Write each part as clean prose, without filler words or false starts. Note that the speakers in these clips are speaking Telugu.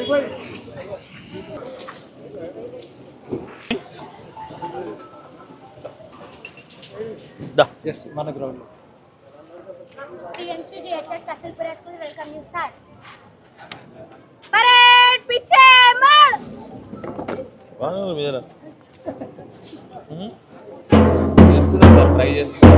Just మన గ్రౌండ్ లో TMCGHS Rasulpura School welcome you sir. Parade piche mar. వాన మీద చేస్తున్నా సార్ ట్రై చేస్తున్నా.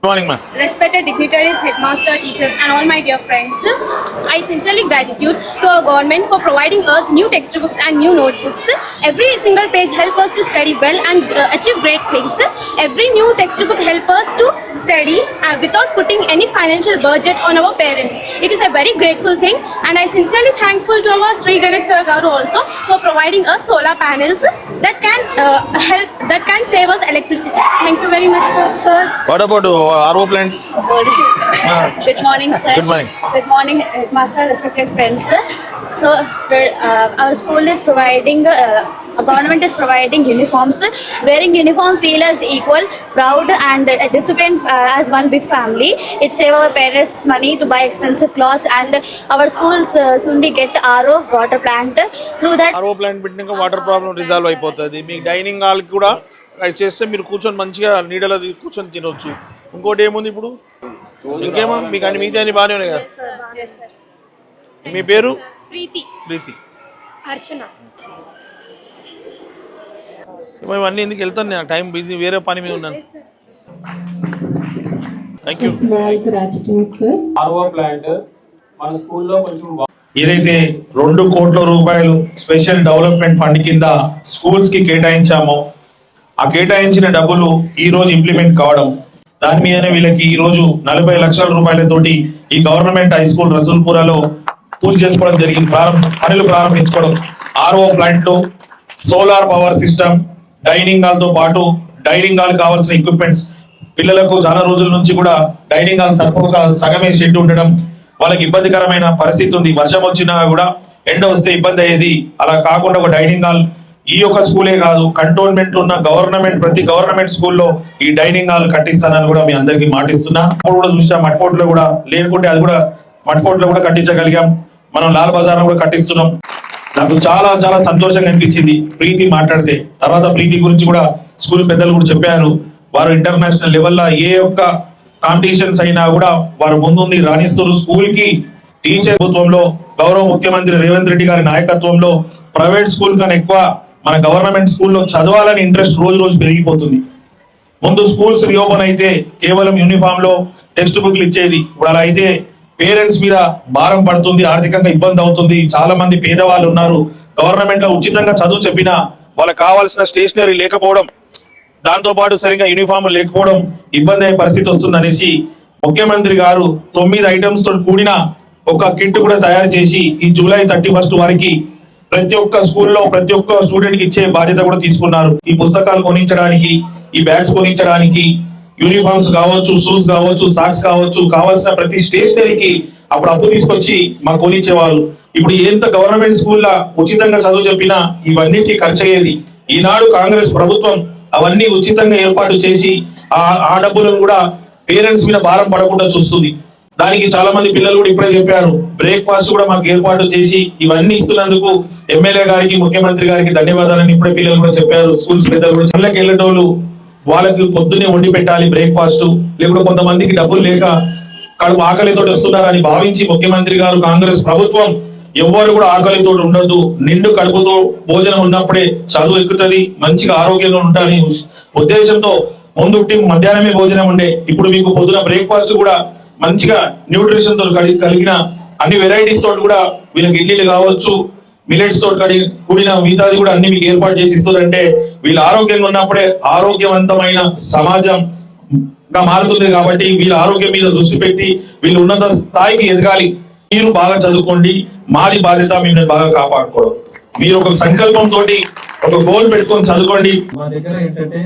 Good morning, ma'am. Respected dignitaries, headmaster, teachers, and all my dear friends, I sincerely gratitude to our government for providing us new textbooks and new notebooks. Every single page help us to study well and achieve great things. Every new textbook help us to study without putting any financial budget on our parents. It is a very grateful thing, and I sincerely thankful to our Sri Ganesh Sir Garu also for providing us solar panels that can save us electricity. Thank you very much, sir. What about RO plant? Good morning, sir. Good morning. Good morning, master, respected friends. So, our school is providing, government is providing uniforms. Wearing uniform feel as equal, proud, and disciplined as one big family. It save our parents money to buy expensive clothes, and our schools soon get RO water plant. Through that, RO plant పెట్టినాక వాటర్ ప్రాబ్లం రిజాల్వ్ అయిపోతుంది. మీ డైనింగ్ హాల్ కూడా అది చేస్తే మీరు కూర్చొని మంచిగా నీడలో కూర్చొని తినొచ్చు. ఇంకోటి ఏముంది ఇప్పుడు ఇంకేమో మీకు అన్ని మిగతా అన్ని బాగానే ఉన్నాయి కదా. మీ పేరు? ప్రీతి. అర్చన. ఇవన్నీ ఎందుకు వెళ్తాను, నేను టైం బిజీ, వేరే పని మీద ఉన్నాను. Thank you. ఏదైతే 2 కోట్ల రూపాయలు స్పెషల్ డెవలప్మెంట్ ఫండ్ కింద స్కూల్స్ కి కేటాయించామో ఆ కేటాయించిన డబ్బులు ఈ రోజు ఇంప్లిమెంట్ కావడం, దాని మీదనే వీళ్ళకి ఈ రోజు 40 లక్షల రూపాయలతోటి ఈ గవర్నమెంట్ హై స్కూల్ రసూల్పురాలో పూజ చేసుకోవడం జరిగింది. పనులు ప్రారంభించుకోవడం. RO plant, solar power system, dining hall తో పాటు డైనింగ్ హాల్ కావాల్సిన ఎక్విప్మెంట్స్, పిల్లలకు చాలా రోజుల నుంచి కూడా డైనింగ్ హాల్ సరిపోక సగమే షెడ్ ఉండడం, వాళ్ళకి ఇబ్బందికరమైన పరిస్థితి ఉంది. వర్షం వచ్చినా కూడా ఎండ వస్తే ఇబ్బంది అయ్యేది. అలా కాకుండా ఒక డైనింగ్ హాల్ ఈ యొక్క స్కూలే కాదు, కంటోన్మెంట్ ఉన్న ప్రతి గవర్నమెంట్ స్కూల్లో ఈ డైనింగ్ హాల్ కట్టిస్తానని కూడా మీ అందరికి మాటిస్తున్నా. కూడా చూసాం మట్ఫోర్ట్ లో కూడా, లేకుంటే అది కూడా మట్ఫోర్ట్ లో కూడా కట్టించగలిగాం. మనం లాల్ బజార్ లో కూడా కట్టిస్తున్నాం. నాకు చాలా చాలా సంతోషంగా అనిపించింది ప్రీతి మాట్లాడితే. తర్వాత ప్రీతి గురించి కూడా స్కూల్ పెద్దలు కూడా చెప్పారు. వారు ఇంటర్నేషనల్ లెవెల్లో ఏ ఒక్క కాంపిటీషన్స్ అయినా కూడా వారు ముందుండి రాణిస్తారు. స్కూల్ కి టీచర్ ప్రభుత్వంలో గౌరవ ముఖ్యమంత్రి రేవంత్ రెడ్డి గారి నాయకత్వంలో ప్రైవేట్ స్కూల్ కన్నా ఎక్కువ మన గవర్నమెంట్ స్కూల్లో చదవాలని ఇంట్రెస్ట్ రోజు రోజు పెరిగిపోతుంది. ముందు స్కూల్స్ రీఓపెన్ అయితే కేవలం యూనిఫామ్ లో టెక్స్ట్ బుక్లు ఇచ్చేది. ఇప్పుడు అలా అయితే పేరెంట్స్ మీద భారం పడుతుంది, ఆర్థికంగా ఇబ్బంది అవుతుంది. చాలా మంది పేదవాళ్ళు ఉన్నారు. గవర్నమెంట్ లో ఉచితంగా చదువు చెప్పినా వాళ్ళకి కావాల్సిన స్టేషనరీ లేకపోవడం, దాంతో పాటు సరిగ్గా యూనిఫామ్ లేకపోవడం ఇబ్బంది అయ్యే పరిస్థితి వస్తుంది అనేసి ముఖ్యమంత్రి గారు 9 ఐటమ్స్ తో కూడిన ఒక కిట్ కూడా తయారు చేసి ఈ జూలై 31 వరకు ప్రతి ఒక్క స్కూల్లో ప్రతి ఒక్క స్టూడెంట్ కి ఇచ్చే బాధ్యత కూడా తీసుకున్నారు. ఈ పుస్తకాలు కొనించడానికి, ఈ బ్యాగ్స్ కొనించడానికి, యూనిఫామ్స్ కావచ్చు, షూస్ కావచ్చు, సాక్స్ కావచ్చు, కావాల్సిన ప్రతి స్టేషనరీకి అప్పుడు అప్పు తీసుకొచ్చి మాకు కొనిచ్చేవాళ్ళు. ఇప్పుడు ఎంత గవర్నమెంట్ స్కూల్లో ఉచితంగా చదువు చెప్పినా ఇవన్నిటికీ ఖర్చు అయ్యేది. ఈనాడు కాంగ్రెస్ ప్రభుత్వం అవన్నీ ఉచితంగా ఏర్పాటు చేసి ఆ డబ్బులను కూడా పేరెంట్స్ మీద భారం పడకుండా చూస్తుంది. దానికి చాలా మంది పిల్లలు కూడా ఇప్పుడే చెప్పారు, బ్రేక్ఫాస్ట్ కూడా మాకు ఏర్పాటు చేసి ఇవన్నీ ఇస్తున్నందుకు ఎమ్మెల్యే గారికి, ముఖ్యమంత్రి గారికి ధన్యవాదాలని ఇప్పుడే పిల్లలు కూడా చెప్పారు. స్కూల్స్ పెద్దలు కూడా చల్లకి వెళ్ళేటోళ్ళు వాళ్ళకి పొద్దున్నే వండి పెట్టాలి బ్రేక్ఫాస్ట్, లేకపోతే కొంతమందికి డబ్బులు లేక కడుపు ఆకలితో వస్తున్నారని భావించి ముఖ్యమంత్రి గారు, కాంగ్రెస్ ప్రభుత్వం ఎవ్వరు కూడా ఆకలితో ఉండొద్దు, నిండు కడుపుతో భోజనం ఉన్నప్పుడే చదువు ఎక్కుతుంది, మంచిగా ఆరోగ్యంగా ఉంటారని ఉద్దేశంతో ముందు మధ్యాహ్నమే భోజనం ఉండే. ఇప్పుడు మీకు పొద్దున బ్రేక్ఫాస్ట్ కూడా మంచిగా న్యూట్రిషన్ తో కలిగిన అన్ని వెరైటీస్ తోటి కూడా వీళ్ళకి ఇడ్లీలు కావచ్చు, మిలెట్స్ తోటి కూడిన మిగతాది కూడా అన్ని మీకు ఏర్పాటు చేసి ఇస్తారంటే వీళ్ళు ఆరోగ్యంగా ఉన్నప్పుడే ఆరోగ్యవంతమైన సమాజంగా మారుతుంది. కాబట్టి వీళ్ళ ఆరోగ్యం మీద దృష్టి పెట్టి వీళ్ళు ఉన్నత స్థాయికి ఎదగాలి. మీరు బాగా చదువుకోండి, మాది బాధ్యత మిమ్మల్ని బాగా కాపాడుకోవడం. మీరు ఒక సంకల్పం తోటి ఒక గోల్ పెట్టుకొని చదువుకోండి. మా దగ్గర ఏంటంటే